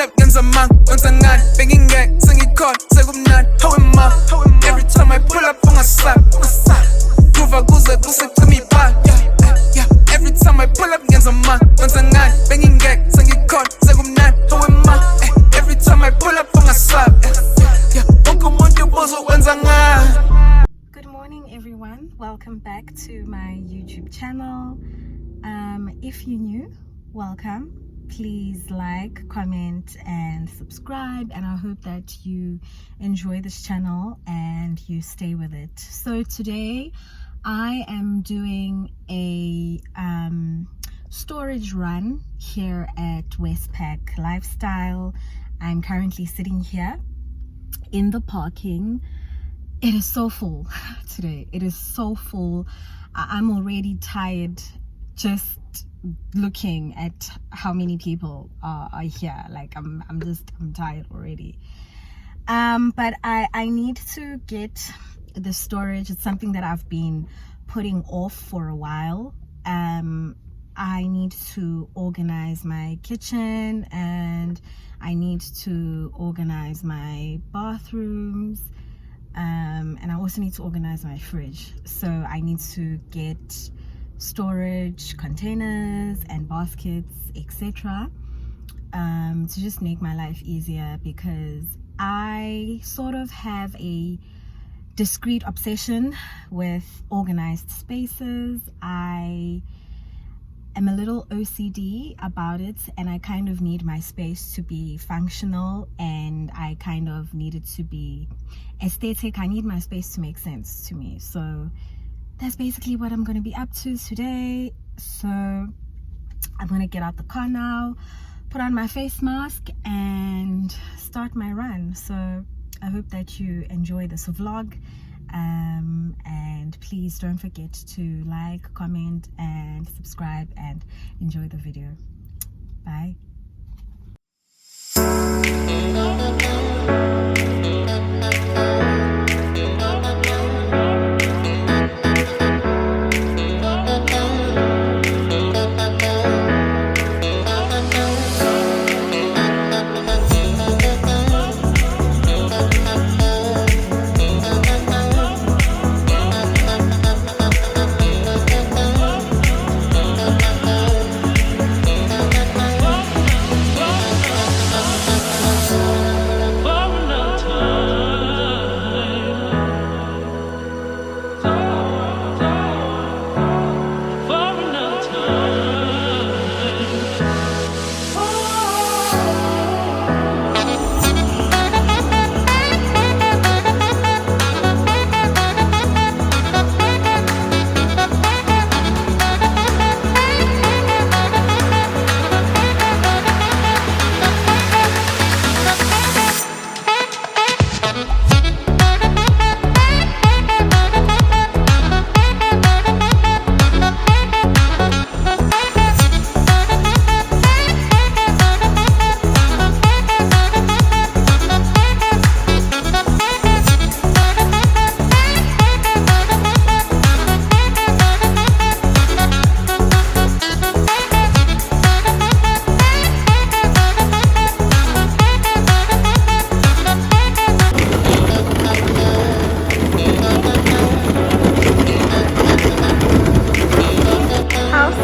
up, ngenza mang, wenza ngani, bengingeke, sengikhona, sekumnandi, hawe ma. Every time I pull up, ungasabi, kuva kuze kusecima ibala. Every time I pull up, ngenza mang, wenza ngani, bengingeke, sengikhona, sekumnandi, hawe ma. Every time I pull up, ungasabi, wonke umuntu ubuza wenza ngani. Good morning everyone, welcome back to my YouTube channel. If you're new, welcome. Please like, comment and subscribe, and I hope that you enjoy this channel and you stay with it. So today I am doing a storage run here at Westpack Lifestyle. I'm currently sitting here in the parking. It is so full today. It is so full. I'm already tired just looking at how many people are here. Like I'm tired already. But I need to get the storage. It's something that I've been putting off for a while. I need to organize my kitchen and I need to organize my bathrooms. And I also need to organize my fridge. So I need to get storage containers and baskets, etc. To just make my life easier, because I sort of have a discrete obsession with organized spaces. I am a little OCD about it, and I kind of need my space to be functional, and I kind of need it to be aesthetic. I need my space to make sense to me. So that's basically what I'm going to be up to today. So I'm going to get out the car now, put on my face mask and start my run. So I hope that you enjoy this vlog, and please don't forget to like, comment and subscribe and enjoy the video. Bye.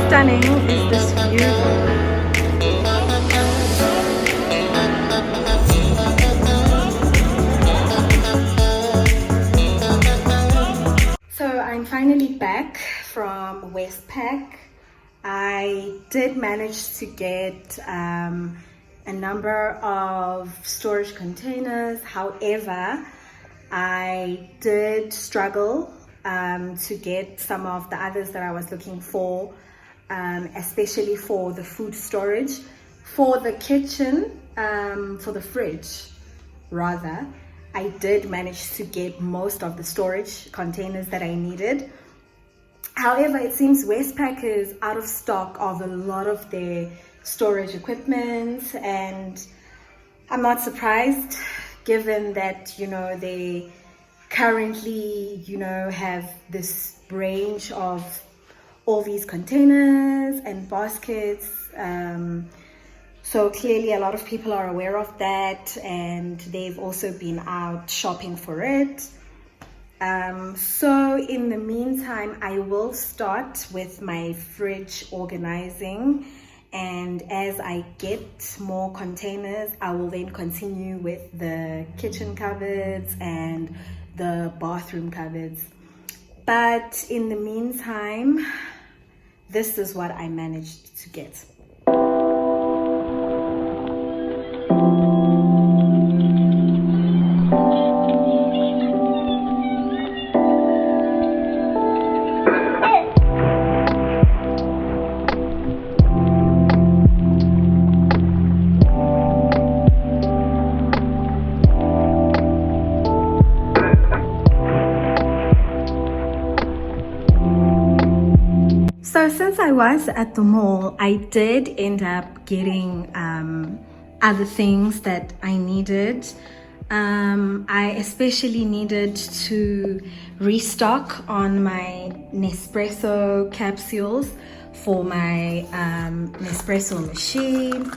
Stunning is this view. So I'm finally back from Westpack. I did manage to get a number of storage containers. However, I did struggle to get some of the others that I was looking for. Especially for the food storage, for the kitchen, for the fridge rather. I did manage to get most of the storage containers that I needed. However, it seems Westpack is out of stock of a lot of their storage equipment, and I'm not surprised given that, you know, they currently, you know, have this range of all these containers and baskets So clearly a lot of people are aware of that, and they've also been out shopping for it. So in the meantime, I will start with my fridge organizing, and as I get more containers, I will then continue with the kitchen cupboards and the bathroom cupboards. But in the meantime, this is what I managed to get. So since I was at the mall, I did end up getting other things that I needed. I especially needed to restock on my Nespresso capsules for my Nespresso machine.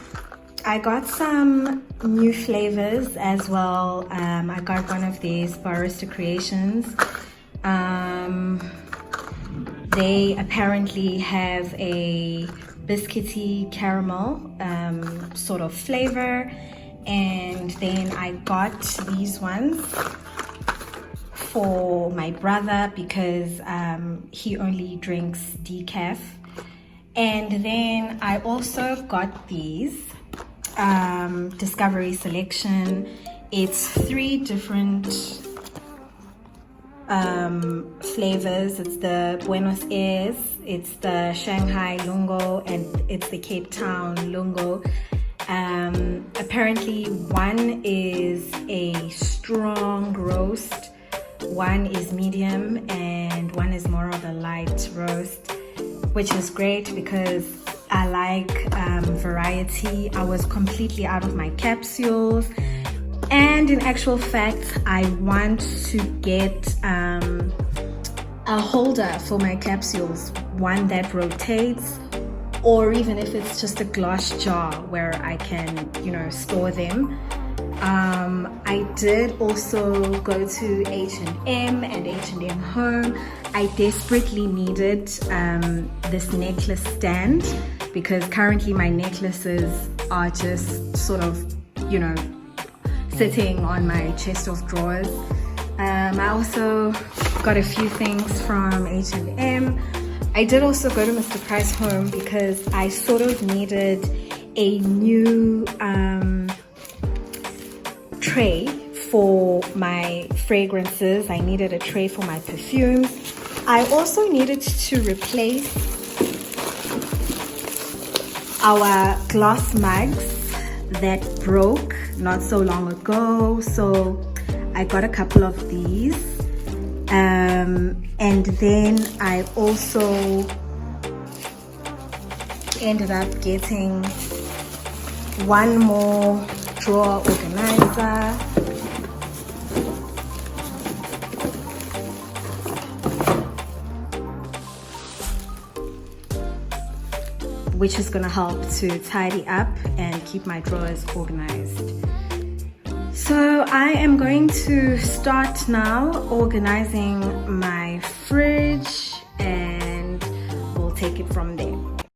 I got some new flavors as well. I got one of these Barista Creations. They apparently have a biscuity caramel sort of flavor, and then I got these ones for my brother because he only drinks decaf. And then I also got these Discovery Selection. It's 3 different flavors. It's the Buenos Aires, it's the Shanghai Lungo, and it's the Cape Town Lungo. Apparently one is a strong roast, one is medium, and one is more of a light roast, which is great because I like variety. I was completely out of my capsules. And in actual fact, I want to get a holder for my capsules, one that rotates, or even if it's just a glass jar where I can, store them. I did also go to H&M and H&M Home. I desperately needed this necklace stand because currently my necklaces are just sort of, sitting on my chest of drawers. I also got a few things from H&M. I did also go to Mr. Price Home because I sort of needed a new tray for my fragrances. I needed a tray for my perfumes. I also needed to replace our glass mugs that broke not so long ago, so I got a couple of these, and then I also ended up getting one more drawer organizer, which is going to help to tidy up and keep my drawers organized. So I am going to start now organizing my fridge, and we'll take it from there.